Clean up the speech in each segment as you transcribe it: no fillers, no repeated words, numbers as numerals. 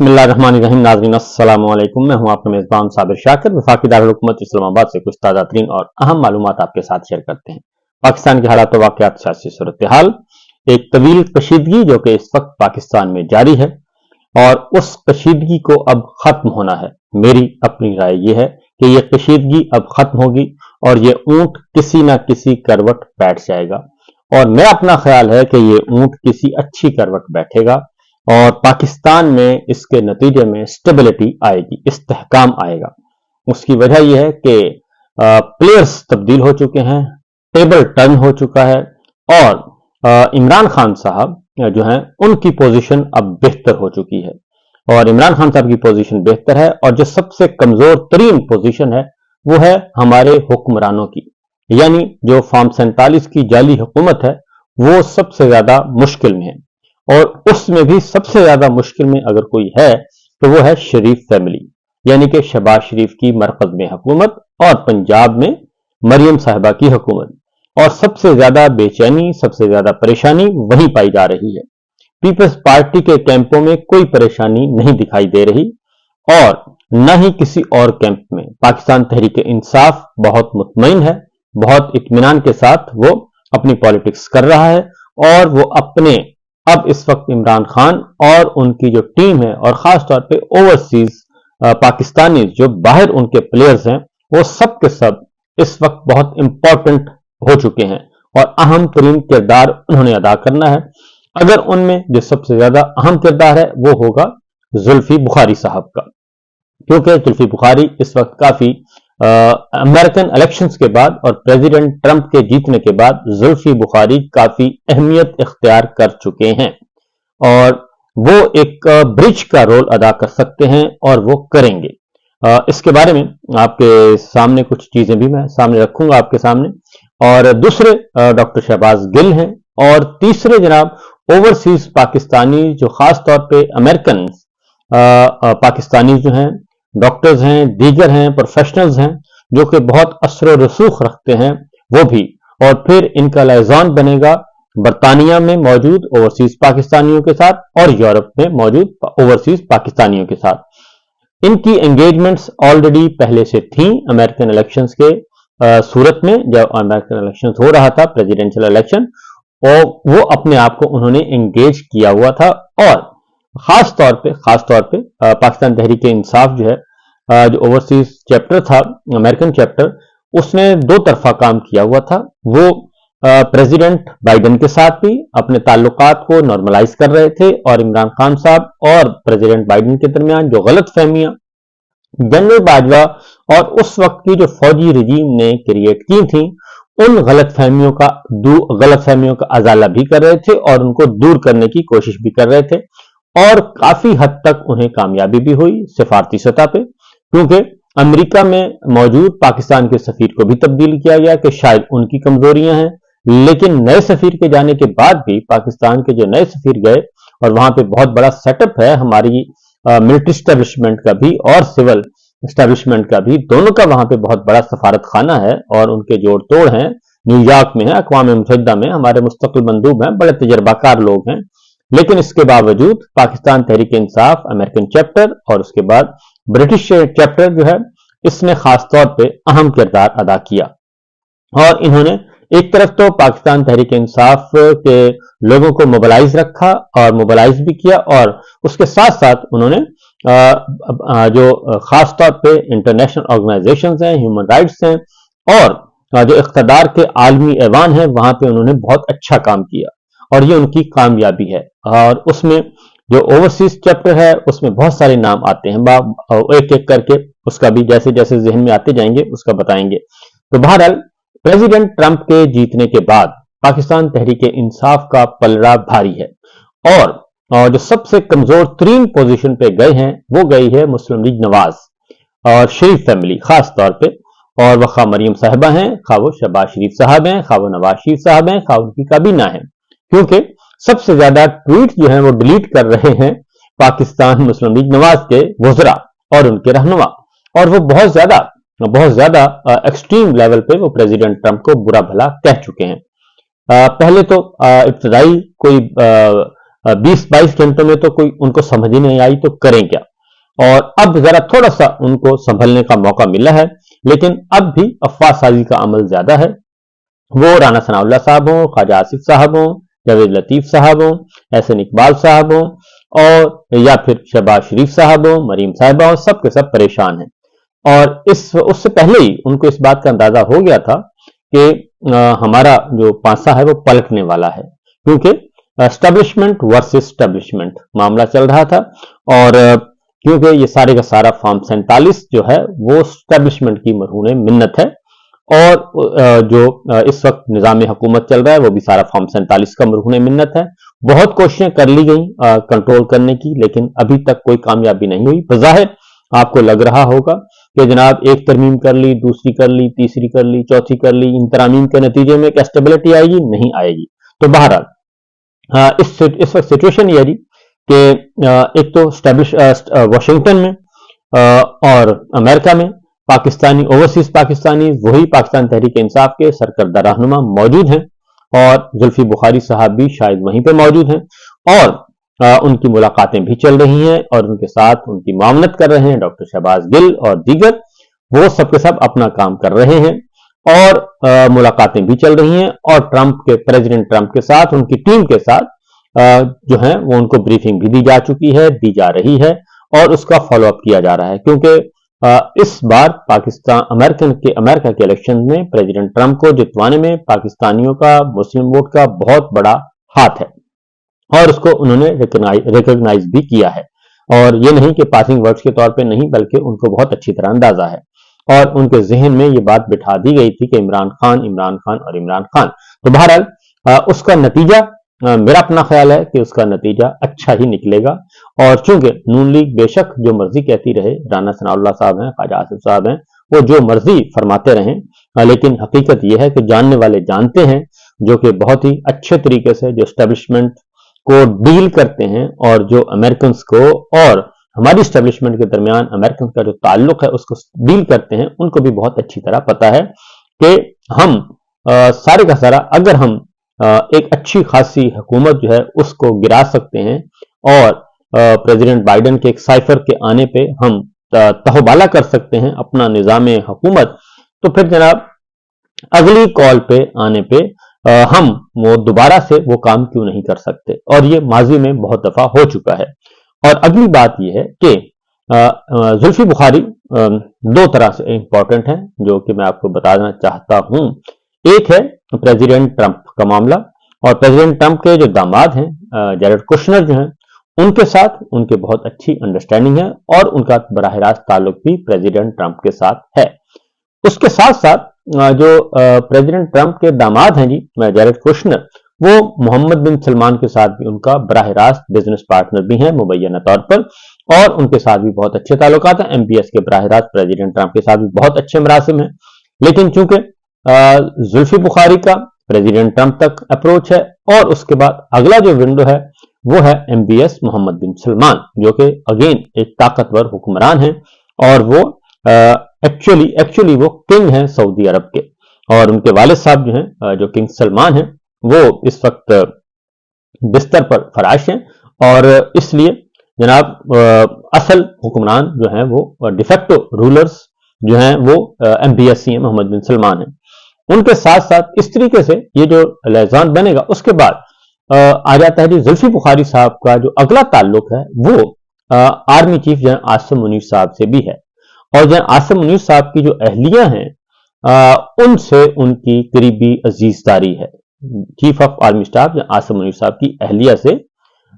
बिस्मिल्लाहिर्रहमानिर्रहीम। नाज़रीन अस्सलाम वालेकुम। मैं हूं आपका मेजबान साबिर शाकिर। वफाकी दारुल हुकूमत इस्लामाबाद से कुछ ताज़ा तरीन और अहम मालूमात आपके साथ शेयर करते हैं। पाकिस्तान के हालात वाक़यात, सियासी सूरत हाल, एक तवील कशीदगी जो कि इस वक्त पाकिस्तान में जारी है और उस कशीदगी को अब खत्म होना है। मेरी अपनी राय यह है कि यह कशीदगी अब खत्म होगी और ये ऊंट किसी ना किसी करवट बैठ जाएगा और मेरा अपना ख्याल है कि ये ऊंट किसी अच्छी करवट बैठेगा और पाकिस्तान में इसके नतीजे में स्टेबिलिटी आएगी, इस्तेहकाम आएगा। उसकी वजह यह है कि प्लेयर्स तब्दील हो चुके हैं, टेबल टर्न हो चुका है और इमरान खान साहब जो हैं उनकी पोजीशन अब बेहतर हो चुकी है और इमरान खान साहब की पोजीशन बेहतर है और जो सबसे कमजोर तरीन पोजीशन है वो है हमारे हुक्मरानों की, यानी जो फॉर्म 47 की जाली हुकूमत है वो सबसे ज्यादा मुश्किल में है और उसमें भी सबसे ज्यादा मुश्किल में अगर कोई है तो वो है शरीफ फैमिली, यानी कि शहबाज शरीफ की मरकज में हुकूमत और पंजाब में मरियम साहिबा की हुकूमत। और सबसे ज्यादा बेचैनी, सबसे ज्यादा परेशानी वहीं पाई जा रही है। पीपल्स पार्टी के कैंपों में कोई परेशानी नहीं दिखाई दे रही और न ही किसी और कैंप में। पाकिस्तान तहरीक इंसाफ बहुत मुतमईन है, बहुत इत्मीनान के साथ वो अपनी पॉलिटिक्स कर रहा है और वो अपने अब इस वक्त इमरान खान और उनकी जो टीम है और खास तौर पे ओवरसीज पाकिस्तानी जो बाहर उनके प्लेयर्स हैं वो सब के सब इस वक्त बहुत इंपॉर्टेंट हो चुके हैं और अहम तरीन किरदार उन्होंने अदा करना है। अगर उनमें जो सबसे ज्यादा अहम किरदार है वो होगा जुल्फी बुखारी साहब का, क्योंकि जुल्फी बुखारी इस वक्त काफी अमेरिकन इलेक्शंस के बाद और प्रेसिडेंट ट्रंप के जीतने के बाद जुल्फी बुखारी काफी अहमियत इख्तियार कर चुके हैं और वो एक ब्रिज का रोल अदा कर सकते हैं और वो करेंगे। इसके बारे में आपके सामने कुछ चीजें भी मैं सामने रखूंगा आपके सामने। और दूसरे डॉक्टर शहबाज गिल हैं और तीसरे जनाब ओवरसीज पाकिस्तानी जो खास तौर पे अमेरिकन पाकिस्तानी जो हैं, डॉक्टर्स हैं, दीगर हैं, प्रोफेशनल्स हैं जो कि बहुत असर रसूख रखते हैं वो भी। और फिर इनका लाइजॉन बनेगा बरतानिया में मौजूद ओवरसीज पाकिस्तानियों के साथ और यूरोप में मौजूद ओवरसीज पाकिस्तानियों के साथ। इनकी एंगेजमेंट्स ऑलरेडी पहले से थी अमेरिकन इलेक्शंस के सूरत में। जब अमेरिकन इलेक्शंस हो रहा था, प्रेसिडेंशियल इलेक्शन, और वो अपने आप को उन्होंने एंगेज किया हुआ था और खास तौर पे पाकिस्तान तहरीक इंसाफ जो है जो ओवरसीज चैप्टर था, अमेरिकन चैप्टर, उसने दो तरफा काम किया हुआ था। वो प्रेसिडेंट बाइडेन के साथ भी अपने ताल्लुकात को नॉर्मलाइज कर रहे थे और इमरान खान साहब और प्रेसिडेंट बाइडेन के दरमियान जो गलत फहमियां जनरल बाजवा और उस वक्त की जो फौजी रजीम ने क्रिएट की थी उन गलत फहमियों का अजाला भी कर रहे थे और उनको दूर करने की कोशिश भी कर रहे थे और काफी हद तक उन्हें कामयाबी भी हुई सिफारती सतह पे, क्योंकि अमेरिका में मौजूद पाकिस्तान के सफीर को भी तब्दील किया गया कि शायद उनकी कमजोरियां हैं, लेकिन नए सफीर के जाने के बाद भी पाकिस्तान के जो नए सफीर गए और वहां पे बहुत बड़ा सेटअप है हमारी मिलिट्री स्टैब्लिशमेंट का भी और सिविल स्टैब्लिशमेंट का भी, दोनों का वहां पे बहुत बड़ा सफारत खाना है और उनके जोड़ तोड़ हैं। न्यूयॉर्क में है, अक़वाम मुत्तहिदा में हमारे मुस्तकिल मंदूब हैं, बड़े तजर्बाकार लोग हैं। लेकिन इसके बावजूद पाकिस्तान तहरीक इंसाफ अमेरिकन चैप्टर और उसके बाद ब्रिटिश चैप्टर जो है इसने खास तौर पे अहम किरदार अदा किया और इन्होंने एक तरफ तो पाकिस्तान तहरीक इंसाफ के लोगों को मोबिलाइज रखा और मोबिलाइज भी किया और उसके साथ साथ उन्होंने जो खास तौर पे इंटरनेशनल ऑर्गेनाइजेशंस हैं, ह्यूमन राइट्स हैं और जो इख्तदार के आलमी ऐवान है वहां पे उन्होंने बहुत अच्छा काम किया और ये उनकी कामयाबी है। और उसमें जो ओवरसीज चैप्टर है उसमें बहुत सारे नाम आते हैं, एक एक करके उसका भी जैसे जैसे जहन में आते जाएंगे उसका बताएंगे। तो बहरहाल प्रेसिडेंट ट्रंप के जीतने के बाद पाकिस्तान तहरीक इंसाफ का पलड़ा भारी है और जो सबसे कमजोर तरीन पोजीशन पे गए हैं वो गई है मुस्लिम लीग नवाज और शरीफ फैमिली खास तौर पे। और वह खा मरियम साहिबा हैं, खा वो शहबाज शरीफ साहब हैं, खा वो नवाज शरीफ साहब हैं, खा उनकी काबीना है, क्योंकि सबसे ज्यादा ट्वीट जो है वो डिलीट कर रहे हैं पाकिस्तान मुस्लिम लीग नवाज के वज़रा और उनके रहनुमा और वो बहुत ज्यादा एक्सट्रीम लेवल पे वो प्रेसिडेंट ट्रंप को बुरा भला कह चुके हैं। पहले तो इब्तदाई कोई 20-22 घंटों में तो कोई उनको समझ ही नहीं आई तो करें क्या। और अब जरा थोड़ा सा उनको संभलने का मौका मिला है, लेकिन अब भी अफवाह साजी का अमल ज्यादा है। वो राना सनाउल्लाह साहब हों, ख्वाजा आसिफ साहब हों, जावेद लतीफ साहब हों, एहसन इकबाल साहब हों, और या फिर शहबाज शरीफ साहब हों, मरीम साहिबा हों, सब के सब परेशान हैं। और उससे पहले ही उनको इस बात का अंदाजा हो गया था कि हमारा जो पासा है वो पलटने वाला है, क्योंकि एस्टेब्लिशमेंट वर्सेस एस्टेब्लिशमेंट मामला चल रहा था। और क्योंकि ये सारे का सारा फॉर्म 47 जो है वो एस्टेब्लिशमेंट की मरहून मिन्नत है, और जो इस वक्त निजाम हुकूमत चल रहा है वो भी सारा फॉर्म 47 का मरहून मिन्नत है। बहुत कोशिशें कर ली गई कंट्रोल करने की, लेकिन अभी तक कोई कामयाबी नहीं हुई। बज़ाहिर आपको लग रहा होगा कि जनाब एक तरमीम कर ली, दूसरी कर ली, तीसरी कर ली, चौथी कर ली, इन तरामीम के नतीजे में क्या स्टेबिलिटी आएगी? नहीं आएगी। तो बहरहाल इस वक्त सिचुएशन ये है जी कि एक तो वाशिंगटन में और अमेरिका में पाकिस्तानी ओवरसीज पाकिस्तानी वही पाकिस्तान तहरीक इंसाफ के सरकर्दा रहनुमा मौजूद हैं, और जुल्फी बुखारी साहब भी शायद वहीं पे मौजूद हैं, और उनकी मुलाकातें भी चल रही हैं, और उनके साथ उनकी मामलत कर रहे हैं डॉक्टर शहबाज गिल और दीगर। वो सब के सब अपना काम कर रहे हैं, और मुलाकातें भी चल रही हैं, और प्रेसिडेंट ट्रंप के साथ, उनकी टीम के साथ जो है वो उनको ब्रीफिंग भी दी जा चुकी है, दी जा रही है, और उसका फॉलो अप किया जा रहा है। क्योंकि इस बार अमेरिका के इलेक्शन में प्रेसिडेंट ट्रंप को जितवाने में पाकिस्तानियों का, मुस्लिम वोट का बहुत बड़ा हाथ है, और उसको उन्होंने रिकॉग्नाइज भी किया है। और ये नहीं कि पासिंग वर्ड्स के तौर पे नहीं, बल्कि उनको बहुत अच्छी तरह अंदाजा है, और उनके जहन में ये बात बिठा दी गई थी कि इमरान खान, इमरान खान और इमरान खान। तो बहरहाल उसका नतीजा, मेरा अपना ख्याल है कि उसका नतीजा अच्छा ही निकलेगा। और चूंकि नून लीग बेशक जो मर्जी कहती रहे, राना सनाउल्लाह साहब हैं, ख्वाजा आसिफ साहब हैं, वो जो मर्जी फरमाते रहें, लेकिन हकीकत यह है कि जानने वाले जानते हैं, जो कि बहुत ही अच्छे तरीके से जो एस्टेब्लिशमेंट को डील करते हैं, और जो अमेरिकन को और हमारी एस्टेब्लिशमेंट के दरमियान अमेरिकन का जो ताल्लुक है उसको डील करते हैं, उनको भी बहुत अच्छी तरह पता है कि हम सारे का सारा, अगर हम एक अच्छी खासी हुकूमत जो है उसको गिरा सकते हैं, और प्रेसिडेंट बाइडेन के एक साइफर के आने पे हम तहबाला कर सकते हैं अपना निजाम हुकूमत, तो फिर जनाब अगली कॉल पे आने पे हम वो दोबारा से वो काम क्यों नहीं कर सकते। और ये माजी में बहुत दफा हो चुका है। और अगली बात यह है कि जुल्फी बुखारी दो तरह से इंपॉर्टेंट है, जो कि मैं आपको बताना चाहता हूं। एक है प्रेसिडेंट ट्रंप का मामला, और प्रेसिडेंट ट्रंप के जो दामाद हैं जैरेड कुशनर जो हैं, उनके साथ उनके बहुत अच्छी अंडरस्टैंडिंग है, और उनका बराह रास्त ताल्लुक भी प्रेसिडेंट ट्रंप के साथ है। उसके साथ साथ जो प्रेसिडेंट ट्रंप के दामाद हैं जी जैरेड कुशनर, वो मोहम्मद बिन सलमान के साथ भी उनका बराह रास्त बिजनेस पार्टनर भी हैं मुबैना तौर पर, और उनके साथ भी बहुत अच्छे ताल्लुकात हैं। एमबीएस के बराह रास्त प्रेसिडेंट ट्रंप के साथ भी बहुत अच्छे मरासिम हैं। लेकिन चूंकि जुल्फी बुखारी का प्रेसिडेंट ट्रंप तक अप्रोच है, और उसके बाद अगला जो विंडो है वो है एमबीएस मोहम्मद बिन सलमान, जो कि अगेन एक ताकतवर हुक्मरान है, और वो एक्चुअली वो किंग हैं सऊदी अरब के, और उनके वालिद साहब जो हैं जो किंग सलमान हैं, वो इस वक्त बिस्तर पर फराश हैं, और इसलिए जनाब असल हुक्मरान जो हैं वो डिफेक्टो रूलर्स जो हैं वो एमबीएस हैं, मोहम्मद बिन सलमान हैं। उनके साथ साथ इस तरीके से ये जो लियाज़ान बनेगा, उसके बाद आ जाता है जी जुल्फी बुखारी साहब का जो अगला ताल्लुक है वो army chief general Asim Munir साहब से भी है, और जनरल आसिम मुनीर साहब की जो अहलिया हैं उनसे उनकी करीबी अजीजदारी है। Chief of army staff general Asim Munir साहब की अहलिया से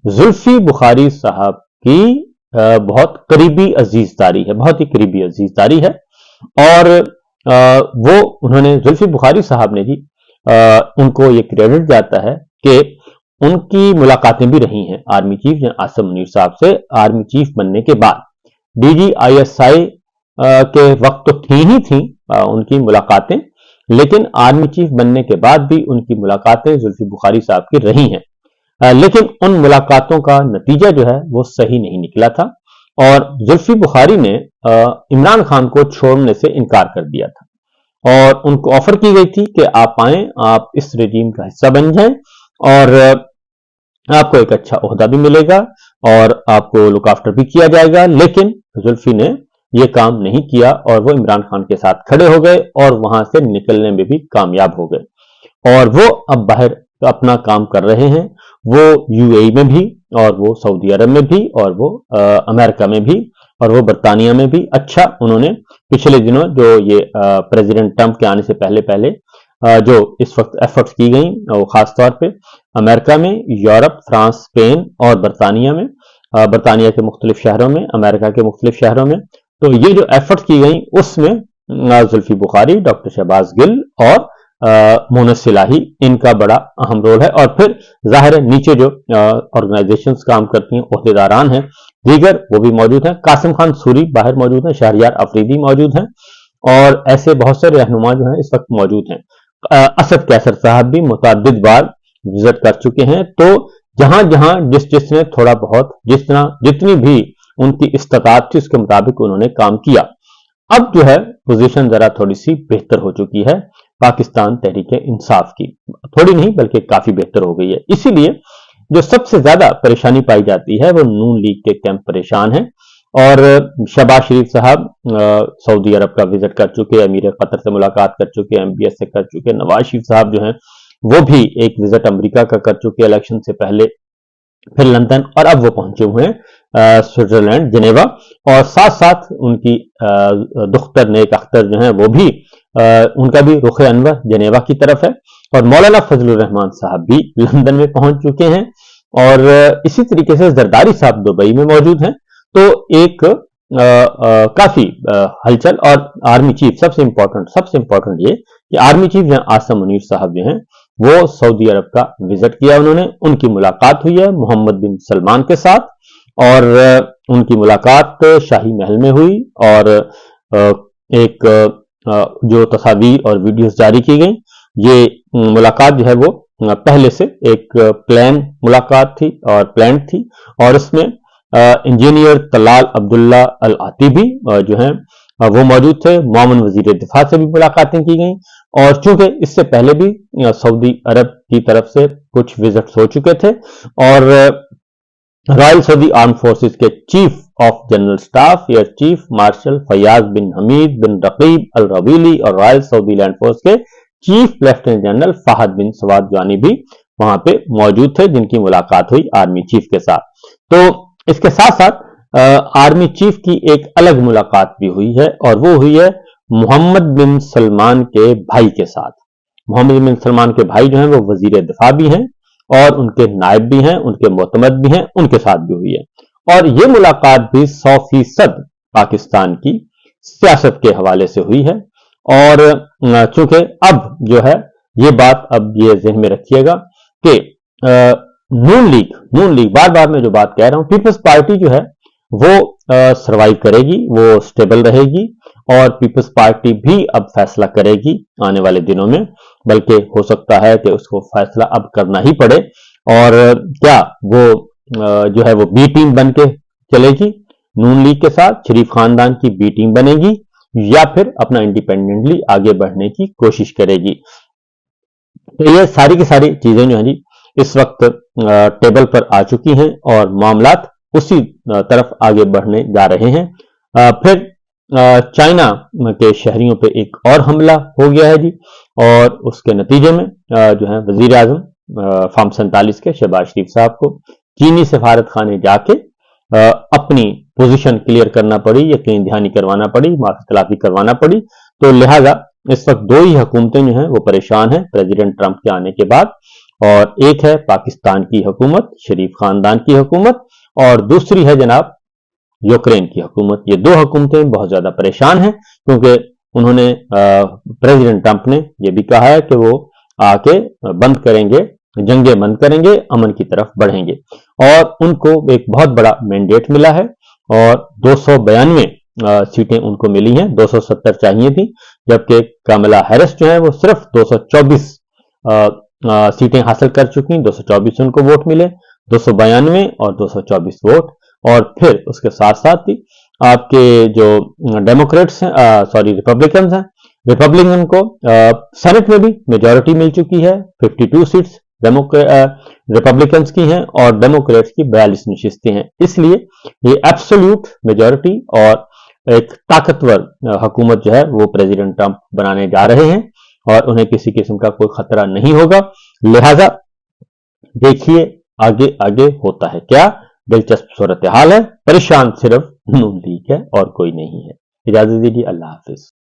जुल्फी बुखारी साहब की बहुत करीबी अजीजदारी है, बहुत ही करीबी अजीजदारी है। और वो उन्होंने जुल्फी बुखारी साहब ने जी उनको ये क्रेडिट जाता है कि उनकी मुलाकातें भी रही हैं army chief general Asim Munir साहब से आर्मी चीफ बनने के बाद। DGISI के वक्त तो थी ही थी उनकी मुलाकातें, लेकिन आर्मी चीफ बनने के बाद भी उनकी मुलाकातें जुल्फी बुखारी साहब की रही हैं। लेकिन उन मुलाकातों का नतीजा जो है वो सही नहीं निकला था, और जुल्फी बुखारी ने इमरान खान को छोड़ने से इनकार कर दिया था, और उनको ऑफर की गई थी कि आप आए, आप इस रेजीम का हिस्सा बन जाएं, और आपको एक अच्छा ओहदा भी मिलेगा और आपको लुक आफ्टर भी किया जाएगा। लेकिन जुल्फी ने ये काम नहीं किया और वो इमरान खान के साथ खड़े हो गए और वहां से निकलने में भी कामयाब हो गए और वो अब बाहर अपना काम कर रहे हैं। वो यूएई में भी और वो सऊदी अरब में भी और वो अमेरिका में भी और वो बरतानिया में भी अच्छा उन्होंने पिछले दिनों जो ये प्रेसिडेंट ट्रंप के आने से पहले पहले जो इस वक्त एफर्ट्स की गई वो खास तौर पे अमेरिका में, यूरोप, फ्रांस, स्पेन और बरतानिया में, बरतानिया के मुख्तलिफ शहरों में, अमेरिका के मुख्तलिफ शहरों में, तो ये जो एफर्ट्स की गई उसमें जुल्फी बुखारी, डॉक्टर शहबाज गिल और मोनस सिलाही इनका बड़ा अहम रोल है। और फिर जाहिर है नीचे जो ऑर्गेनाइजेशंस काम करती हैं, ओहदेदारान हैं दीगर, वो भी मौजूद हैं। कासिम खान सूरी बाहर मौजूद हैं, शहरियार अफरीदी मौजूद हैं और ऐसे बहुत से रहनुमा जो हैं इस वक्त मौजूद हैं। असद कैसर साहब भी मुतअद्दिद बार विजिट कर चुके हैं। तो जहां जहां जिसने थोड़ा बहुत जितनी भी उनकी इस्ताकत थी उसके मुताबिक उन्होंने काम किया। अब जो है पोजीशन जरा थोड़ी सी बेहतर हो चुकी है पाकिस्तान तहरीक इंसाफ की, थोड़ी नहीं बल्कि काफी बेहतर हो गई है। इसीलिए जो सबसे ज्यादा परेशानी पाई जाती है वो नून लीग के कैंप परेशान है। और शहबाज शरीफ साहब सऊदी अरब का विजिट कर चुके, अमीर कतर से मुलाकात कर चुके, एमबीएस से कर चुके। नवाज शरीफ साहब जो हैं वो भी एक विजिट अमेरिका का कर चुके इलेक्शन से पहले, फिर लंदन, और अब वो पहुंचे हुए हैं स्विट्जरलैंड जिनेवा। और साथ साथ उनकी दुख्तर नेक अख्तर जो हैं वो भी उनका भी रुख अनवर जिनेवा की तरफ है। और मौलाना फजलुर रहमान साहब भी लंदन में पहुंच चुके हैं और इसी तरीके से जरदारी साहब दुबई में मौजूद हैं। तो एक काफी हलचल। और आर्मी चीफ सबसे इंपॉर्टेंट ये कि आर्मी चीफ जो आसम मुनीर साहब जो हैं वो सऊदी अरब का विजिट किया, उन्होंने, उनकी मुलाकात हुई है मोहम्मद बिन सलमान के साथ और उनकी मुलाकात शाही महल में हुई। और एक जो तस्वीर और वीडियोस जारी की गई, ये मुलाकात जो है वो पहले से एक प्लान मुलाकात थी और प्लान थी। और इसमें इंजीनियर तलाल अब्दुल्ला अल आतिबी जो हैं वो मौजूद थे। मामून वजीर दिफा से भी मुलाकातें की गई और चूंकि इससे पहले भी सऊदी अरब की तरफ से कुछ विजिट्स हो चुके थे और रॉयल सऊदी आर्म फोर्सेस के chief of general staff air chief marshal Fayyadh bin Hamid bin Raqib Al Ruwaili और रॉयल सऊदी लैंड फोर्स के chief lieutenant general Fahd bin Sawad Jani भी वहां पे मौजूद थे, जिनकी मुलाकात हुई आर्मी चीफ के साथ। तो इसके साथ साथ आर्मी चीफ की एक अलग मुलाकात भी हुई है और वो हुई है मोहम्मद बिन सलमान के भाई के साथ। मोहम्मद बिन सलमान के भाई जो हैं वो वजीर दिफा भी हैं और उनके नायब भी हैं, उनके मोतमद भी हैं, उनके साथ भी हुई है। और ये मुलाकात भी 100% पाकिस्तान की सियासत के हवाले से हुई है। और चूंकि अब जो है ये बात, अब ये ज़हन में रखिएगा कि नून लीग बार बार मैं जो बात कह रहा हूं, पीपल्स पार्टी जो है वो सरवाइव करेगी, वो स्टेबल रहेगी और पीपल्स पार्टी भी अब फैसला करेगी आने वाले दिनों में, बल्कि हो सकता है कि उसको फैसला अब करना ही पड़े। और क्या वो जो है वो बी टीम बन के चलेगी नून लीग के साथ, शरीफ खानदान की बी टीम बनेगी, या फिर अपना इंडिपेंडेंटली आगे बढ़ने की कोशिश करेगी। तो ये सारी की सारी चीजें जो है जी इस वक्त टेबल पर आ चुकी हैं और मामलात उसी तरफ आगे बढ़ने जा रहे हैं। फिर चाइना के शहरियों पे एक और हमला हो गया है जी और उसके नतीजे में जो है वजीर आजम फार्म 47 के शहबाज शरीफ साहब को चीनी सफारत खाने जाके अपनी पोजीशन क्लियर करना पड़ी, यकीन दहानी करवाना पड़ी, माफी तलाफी करवाना पड़ी। तो लिहाजा इस वक्त दो ही हुकूमतें जो हैं वो परेशान हैं प्रेसिडेंट ट्रंप के आने के बाद, और एक है पाकिस्तान की हुकूमत, शरीफ खानदान की हुकूमत, और दूसरी है जनाब यूक्रेन की हुकूमत। ये दो हुकूमतें बहुत ज्यादा परेशान हैं क्योंकि उन्होंने प्रेसिडेंट ट्रंप ने यह भी कहा है कि वो आके बंद करेंगे, जंगें बंद करेंगे, अमन की तरफ बढ़ेंगे। और उनको एक बहुत बड़ा मैंडेट मिला है और 292 सीटें उनको मिली हैं, 270 चाहिए थी, जबकि कमला हैरिस जो है वो सिर्फ 224 सीटें हासिल कर चुकी, 224 उनको वोट मिले, 292 और 224 वोट। और फिर उसके साथ साथ ही आपके जो डेमोक्रेट्स हैं, रिपब्लिकन हैं, रिपब्लिकन को सेनेट में भी मेजॉरिटी मिल चुकी है, 52 सीट्स रिपब्लिकन्स की हैं और डेमोक्रेट्स की 42 नशिस्तें हैं। इसलिए ये एब्सोल्यूट मेजॉरिटी और एक ताकतवर हुकूमत जो है वो प्रेसिडेंट ट्रंप बनाने जा रहे हैं और उन्हें किसी किस्म का कोई खतरा नहीं होगा। लिहाजा देखिए आगे आगे होता है क्या। दिलचस्प सूरत हाल है, परेशान सिर्फ नून लीग है और कोई नहीं है। इजाजत दीजिए, अल्लाह हाफिज।